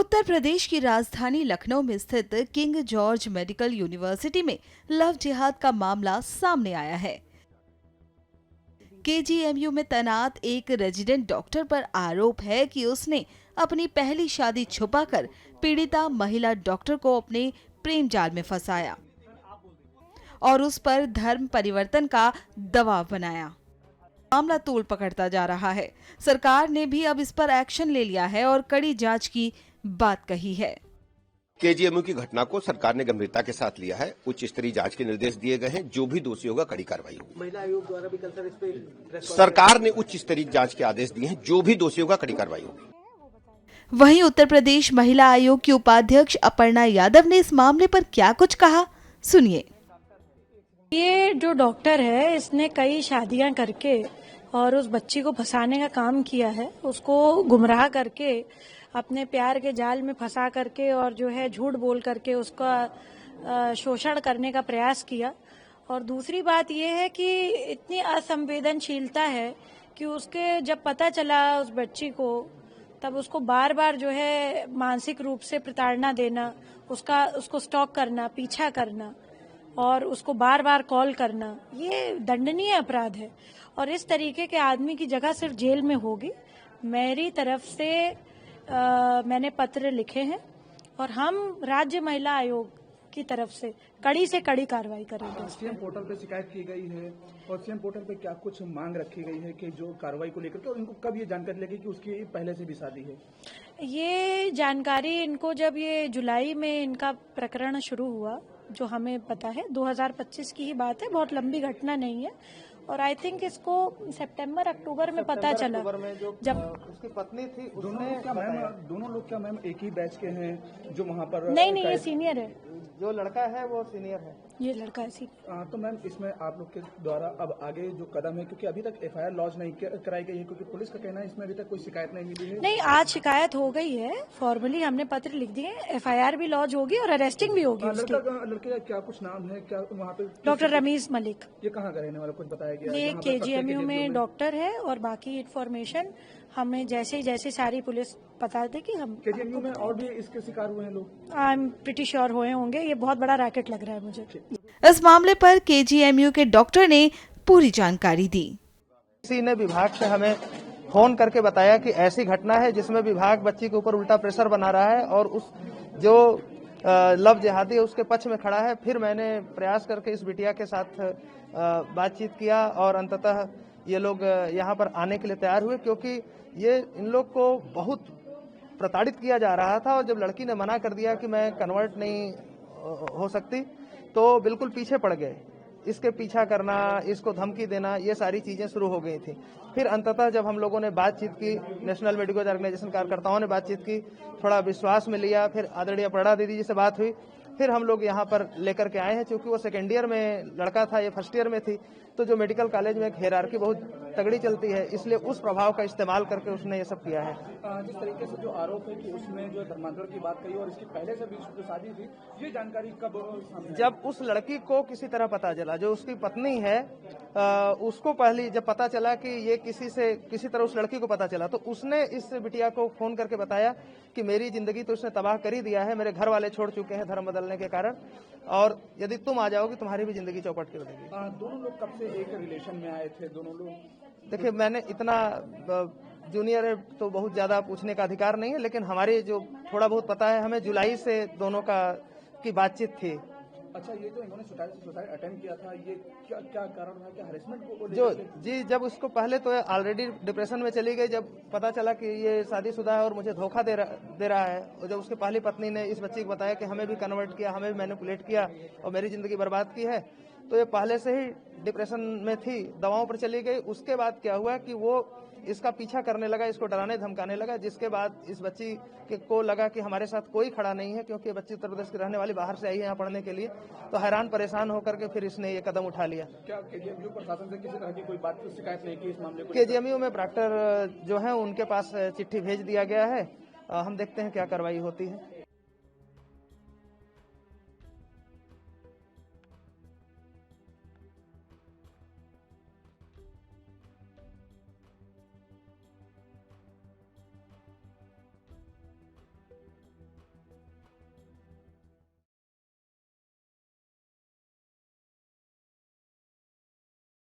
उत्तर प्रदेश की राजधानी लखनऊ में स्थित किंग जॉर्ज मेडिकल यूनिवर्सिटी में लव जिहाद का मामला सामने आया है। केजीएमयू में तैनात एक रेजिडेंट डॉक्टर पर आरोप है कि उसने अपनी पहली शादी छुपाकर पीड़िता महिला डॉक्टर को अपने प्रेम जाल में फंसाया और उस पर धर्म परिवर्तन का दबाव बनाया। मामला तूल पकड़ता जा रहा है। सरकार ने भी अब इस पर एक्शन ले लिया है और कड़ी जांच की बात कही है। केजीएमयू की घटना को सरकार ने गंभीरता के साथ लिया है। उच्च स्तरीय जांच के निर्देश दिए गए हैं। जो भी दोषी होगा कड़ी कार्रवाई होगी। महिला आयोग द्वारा भी कल सर इस पे सरकार ने उच्च स्तरीय जांच के आदेश दिए हैं। जो भी दोषी होगा कड़ी कार्रवाई होगी। वहीं उत्तर प्रदेश महिला आयोग की उपाध्यक्ष अपर्णा यादव ने इस मामले पर क्या कुछ कहा, सुनिए। ये जो डॉक्टर है इसने कई शादियां करके और उस बच्ची को फंसाने का काम किया है। उसको गुमराह करके अपने प्यार के जाल में फंसा करके और जो है झूठ बोल करके उसका शोषण करने का प्रयास किया। और दूसरी बात यह है कि इतनी असंवेदनशीलता है कि उसके जब पता चला उस बच्ची को तब उसको बार बार जो है मानसिक रूप से प्रताड़ना देना, उसको स्टॉक करना, पीछा करना और उसको बार बार कॉल करना, ये दंडनीय अपराध है। और इस तरीके के आदमी की जगह सिर्फ जेल में होगी। मेरी तरफ से मैंने पत्र लिखे हैं और हम राज्य महिला आयोग की तरफ से कड़ी कार्रवाई करेंगे। सीएम पोर्टल पे शिकायत की गई है और सीएम पोर्टल पे क्या कुछ मांग रखी गई है कि जो कार्रवाई को लेकर के और इनको कब ये जानकारी लगी कि उसकी पहले से भी शादी है? ये जानकारी इनको जब ये जुलाई में इनका प्रकरण शुरू हुआ, जो हमें पता है 2025 की ही बात है, बहुत लंबी घटना नहीं है। और आई थिंक इसको सितंबर अक्टूबर में पता चला जब उसकी पत्नी थी। दोनों लोग क्या मैम एक ही बैच के हैं जो वहाँ पर? नहीं, ये सीनियर है। जो लड़का है वो सीनियर है। ये लड़का है सीनियर। तो मैम इसमें आप लोग के द्वारा अब आगे जो कदम है, क्योंकि अभी तक एफआईआर लॉन्च नहीं कराई गई है, क्योंकि पुलिस का कहना है इसमें अभी तक कोई शिकायत नहीं मिली है। नहीं, आज शिकायत हो गई है, फॉर्मली हमने पत्र लिख दिए, एफआईआर भी लॉन्च होगी और अरेस्टिंग भी होगी। लड़के का क्या कुछ नाम है, क्या वहाँ पे? डॉक्टर रमीज मलिक। ये कहाँ का रहने वाला कुछ बताया गया? ये केजीएमयू में डॉक्टर है और बाकी इन्फॉर्मेशन हमें जैसे सारी पुलिस बता दे कि हम। केजीएमयू में और भी इसके शिकार हुए हैं लोग? आई एम प्रिटी श्योर हुए होंगे। ये बहुत बड़ा रैकेट लग रहा है मुझे। इस मामले पर केजीएमयू के डॉक्टर ने पूरी जानकारी दी। किसी ने विभाग से हमें फोन करके बताया कि ऐसी घटना है जिसमें विभाग बच्ची के ऊपर उल्टा प्रेशर बना रहा है और उस जो लव जिहादी है उसके पक्ष में खड़ा है। फिर मैंने प्रयास करके इस बिटिया के साथ बातचीत किया और अंततः ये लोग यहाँ पर आने के लिए तैयार हुए, क्योंकि ये इन लोग को बहुत प्रताड़ित किया जा रहा था। और जब लड़की ने मना कर दिया कि मैं कन्वर्ट नहीं हो सकती, तो बिल्कुल पीछे पड़ गए। इसके पीछा करना, इसको धमकी देना, ये सारी चीजें शुरू हो गई थी। फिर अंततः जब हम लोगों ने बातचीत की, नेशनल मेडिकल ऑर्गेनाइजेशन कार्यकर्ताओं ने बातचीत की, थोड़ा विश्वास में लिया, फिर आदरणीय अपर्णा दीदी जी से बात हुई, फिर हम लोग यहाँ पर लेकर के आए हैं। क्योंकि वो सेकेंड ईयर में लड़का था, ये फर्स्ट ईयर में थी, तो जो मेडिकल कॉलेज में एक हायरार्की बहुत तगड़ी चलती है, इसलिए उस प्रभाव का इस्तेमाल करके उसने ये सब किया है। जिस तरीके से जो आरोप है कि उसने जो धर्मांतरण की बात कही और इसकी पहले से भी जो शादी थी, ये जानकारी कब सामने? जब उस लड़की को किसी तरह पता चला, जो उसकी पत्नी है, उसको पहले जब पता चला कि ये किसी तरह उस लड़की को पता चला, तो उसने इस बिटिया को फोन करके बताया कि मेरी जिंदगी तो उसने तबाह कर ही दिया है, मेरे घर वाले छोड़ चुके हैं धर्म बदलने के कारण, और यदि तुम आ जाओगी तुम्हारी भी जिंदगी चौपट कर देगी। दोनों लोग कब से एक रिलेशन में आए थे? दोनों लोग, देखिए, मैंने इतना जूनियर है तो बहुत ज्यादा पूछने का अधिकार नहीं है, लेकिन हमारे जो थोड़ा बहुत पता है, हमें जुलाई से दोनों की बातचीत थी। अच्छा, ये जो इन्होंने सुसाइड अटेम्प्ट किया था, ये क्या कारण था? क्या हरेसमेंट को जो जी, जब उसको पहले तो ऑलरेडी डिप्रेशन में चली गई, जब पता चला कि ये शादीशुदा है और मुझे धोखा दे रहा है, और जब उसकी पहली पत्नी ने इस बच्ची को बताया कि हमें भी कन्वर्ट किया, हमें भी मैनिपुलेट किया और मेरी जिंदगी बर्बाद की है, तो ये पहले से ही डिप्रेशन में थी, दवाओं पर चली गई। उसके बाद क्या हुआ कि वो इसका पीछा करने लगा, इसको डराने धमकाने लगा, जिसके बाद इस बच्ची को लगा कि हमारे साथ कोई खड़ा नहीं है, क्योंकि बच्ची उत्तर प्रदेश की रहने वाली, बाहर से आई है यहाँ पढ़ने के लिए, तो हैरान परेशान होकर के फिर इसने ये कदम उठा लिया। क्या केजीएमयू प्रशासन से किसी तरह की कोई बात शिकायत नहीं की इस मामले को? केजीएमयू में प्रॉक्टर जो है उनके पास चिट्ठी भेज दिया गया है। हम देखते हैं क्या कार्रवाई होती है।